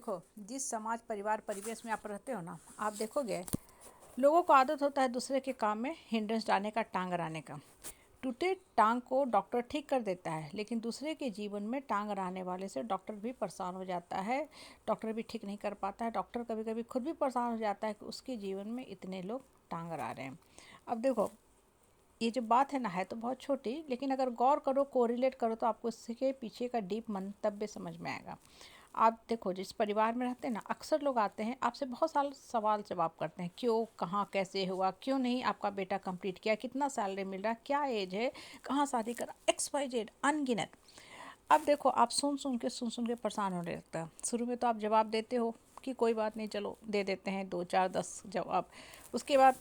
देखो, जिस समाज परिवार परिवेश में आप रहते हो ना, आप देखोगे लोगों को आदत होता है दूसरे के काम में हिंड्रेंस डालने का, टांग अड़ाने का। टूटे टांग को डॉक्टर ठीक कर देता है, लेकिन दूसरे के जीवन में टांग अड़ाने वाले से डॉक्टर भी परेशान हो जाता है। डॉक्टर भी ठीक नहीं कर पाता है। डॉक्टर कभी कभी खुद भी परेशान हो जाता है कि उसके जीवन में इतने लोग टांग अड़ा रहे हैं। अब देखो, ये जो बात है ना, है तो बहुत छोटी, लेकिन अगर गौर करो, कोरिलेट करो, तो आपको इसके पीछे का डीप मंतव्य समझ में आएगा। आप देखो, जिस परिवार में रहते हैं ना, अक्सर लोग आते हैं आपसे बहुत साल सवाल जवाब करते हैं। क्यों, कहाँ, कैसे हुआ, क्यों नहीं आपका बेटा कंप्लीट किया, कितना सैलरी मिल रहा है, क्या एज है, कहाँ शादी करा, XYZ अनगिनत। अब देखो, आप सुन सुन के परेशान होने लगता है। शुरू में तो आप जवाब देते हो कि कोई बात नहीं, चलो दे देते हैं 2 4 10 जवाब। उसके बाद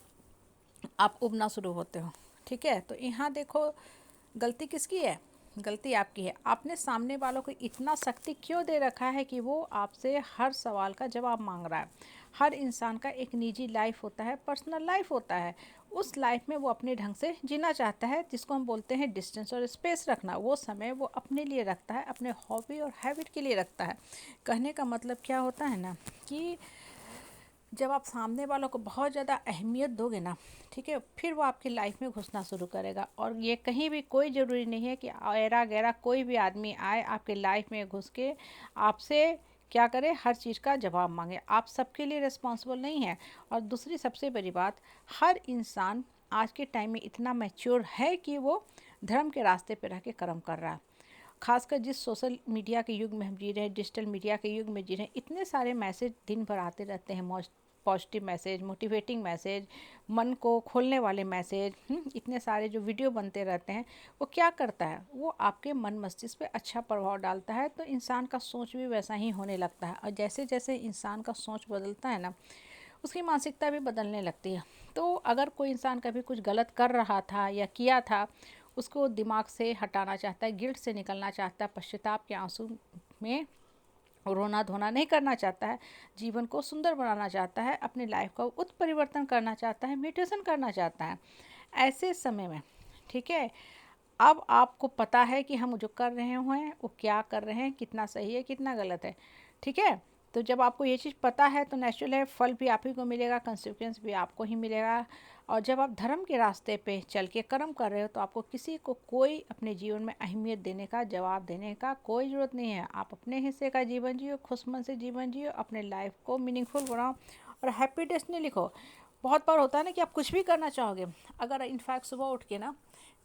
आप उबना शुरू होते हो। ठीक है, तो यहाँ देखो, गलती किसकी है? गलती आपकी है। आपने सामने वालों को इतना शक्ति क्यों दे रखा है कि वो आपसे हर सवाल का जवाब मांग रहा है। हर इंसान का एक निजी लाइफ होता है, पर्सनल लाइफ होता है। उस लाइफ में वो अपने ढंग से जीना चाहता है, जिसको हम बोलते हैं डिस्टेंस और स्पेस रखना। वो समय वो अपने लिए रखता है, अपने हॉबी और हैबिट के लिए रखता है। कहने का मतलब क्या होता है ना, कि जब आप सामने वालों को बहुत ज़्यादा अहमियत दोगे ना, ठीक है, फिर वो आपकी लाइफ में घुसना शुरू करेगा। और ये कहीं भी कोई ज़रूरी नहीं है कि ऐरा गैरा कोई भी आदमी आए आपके लाइफ में घुस के आपसे क्या करे, हर चीज़ का जवाब मांगे। आप सबके लिए रिस्पॉन्सिबल नहीं है। और दूसरी सबसे बड़ी बात, हर इंसान आज के टाइम में इतना मैच्योर है कि वो धर्म के रास्ते पर रह के कर्म कर रहा है। खासकर जिस सोशल मीडिया के युग में हम जी रहे हैं, डिजिटल मीडिया के युग में जी रहे हैं, इतने सारे मैसेज दिन भर आते रहते हैं। पॉजिटिव मैसेज, मोटिवेटिंग मैसेज, मन को खोलने वाले मैसेज, इतने सारे जो वीडियो बनते रहते हैं। वो क्या करता है, वो आपके मन मस्तिष्क पे अच्छा प्रभाव डालता है, तो इंसान का सोच भी वैसा ही होने लगता है। और जैसे जैसे इंसान का सोच बदलता है ना, उसकी मानसिकता भी बदलने लगती है। तो अगर कोई इंसान कभी कुछ गलत कर रहा था या किया था, उसको दिमाग से हटाना चाहता है, गिल्ट से निकलना चाहता है, पश्चाताप के आंसू में रोना धोना नहीं करना चाहता है, जीवन को सुंदर बनाना चाहता है, अपनी लाइफ का उत्परिवर्तन करना चाहता है, मेडिटेशन करना चाहता है, ऐसे समय में, ठीक है, अब आपको पता है कि हम जो कर रहे हैं वो क्या कर रहे हैं, कितना सही है, कितना गलत है। ठीक है, तो जब आपको ये चीज़ पता है तो नेचुरल है, फल भी आप ही को मिलेगा, कंसिक्वेंस भी आपको ही मिलेगा। और जब आप धर्म के रास्ते पे चल के कर्म कर रहे हो, तो आपको किसी को कोई अपने जीवन में अहमियत देने का, जवाब देने का कोई ज़रूरत नहीं है। आप अपने हिस्से का जीवन जियो, खुशमन से जीवन जियो, अपने लाइफ को मीनिंगफुल बनाओ और हैप्पी डेस्टिनी लिखो। बहुत बार होता है ना कि आप कुछ भी करना चाहोगे, अगर इनफैक्ट सुबह उठ के ना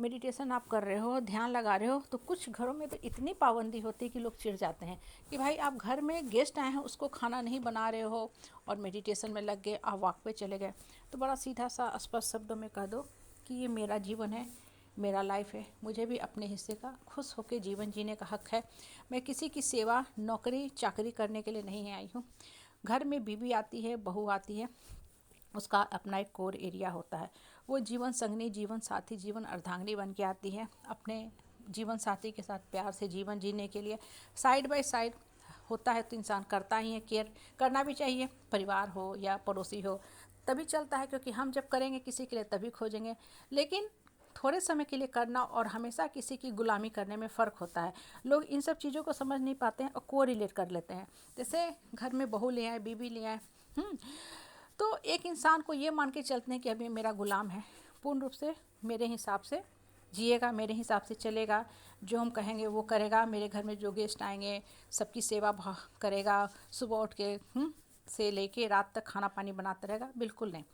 मेडिटेशन आप कर रहे हो, ध्यान लगा रहे हो, तो कुछ घरों में तो इतनी पाबंदी होती है कि लोग चिढ़ जाते हैं कि भाई आप घर में गेस्ट आए हैं, उसको खाना नहीं बना रहे हो और मेडिटेशन में लग गए, आप वॉक पे चले गए। तो बड़ा सीधा सा स्पष्ट शब्दों में कह दो कि ये मेरा जीवन है, मेरा लाइफ है, मुझे भी अपने हिस्से का खुश होकर जीवन जीने का हक है। मैं किसी की सेवा, नौकरी चाकरी करने के लिए नहीं आई हूँ। घर में बीवी आती है, बहू आती है, उसका अपना एक कोर एरिया होता है। वो जीवन संगनी, जीवन साथी, जीवन अर्धांगिनी बन के आती है अपने जीवन साथी के साथ प्यार से जीवन जीने के लिए। साइड बाय साइड होता है तो इंसान करता ही है, केयर करना भी चाहिए, परिवार हो या पड़ोसी हो, तभी चलता है। क्योंकि हम जब करेंगे किसी के लिए तभी खोजेंगे। लेकिन थोड़े समय के लिए करना और हमेशा किसी की गुलामी करने में फ़र्क होता है। लोग इन सब चीज़ों को समझ नहीं पाते हैं और को रिलेट कर लेते हैं। जैसे घर में बहू ले आए, बीवी ले आए, तो एक इंसान को ये मान के चलते हैं कि अभी मेरा गुलाम है, पूर्ण रूप से मेरे हिसाब से जिएगा, मेरे हिसाब से चलेगा, जो हम कहेंगे वो करेगा, मेरे घर में जो गेस्ट आएंगे सबकी सेवा करेगा, सुबह उठ के से लेके रात तक खाना पानी बनाता रहेगा। बिल्कुल नहीं।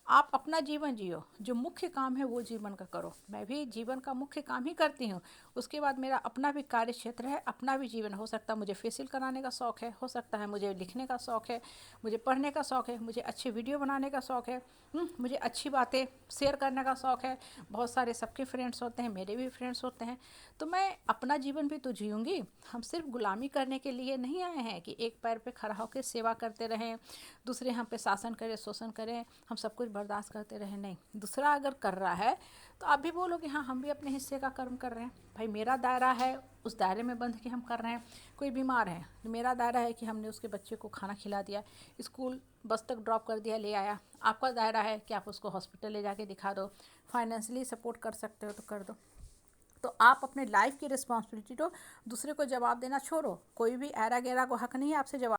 आप अपना जीवन जियो, जो मुख्य काम है वो जीवन का करो। मैं भी जीवन का मुख्य काम ही करती हूँ। उसके बाद मेरा अपना भी कार्य क्षेत्र है, अपना भी जीवन हो सकता है। मुझे फेशियल कराने का शौक़ है, हो सकता है मुझे लिखने का शौक़ है, मुझे पढ़ने का शौक़ है, मुझे अच्छे वीडियो बनाने का शौक़ है, मुझे अच्छी बातें शेयर करने का शौक़ है। बहुत सारे सबके फ्रेंड्स होते हैं, मेरे भी फ्रेंड्स होते हैं। तो मैं अपना जीवन भी तो जीऊँगी। हम सिर्फ गुलामी करने के लिए नहीं आए हैं कि एक पैर पे खड़ा होकर सेवा करते रहें, दूसरे हम पे शासन करें, शोषण करें, हम सब कुछ बर्दाश्त करते रहें। नहीं, दूसरा अगर कर रहा है तो आप भी बोलो कि हाँ, हम भी अपने हिस्से का कर्म कर रहे हैं। भाई मेरा दायरा है, उस दायरे में बंध के हम कर रहे हैं। कोई बीमार है, मेरा दायरा है कि हमने उसके बच्चे को खाना खिला दिया, स्कूल बस तक ड्रॉप कर दिया, ले आया। आपका दायरा है कि आप उसको हॉस्पिटल ले जाके दिखा दो, फाइनेंशियली सपोर्ट कर सकते हो तो कर दो। तो आप अपने लाइफ की रिस्पॉन्सिबिलिटी दो, दूसरे को जवाब देना छोड़ो। कोई भी ऐरा गैरा को हक नहीं है आपसे जवाब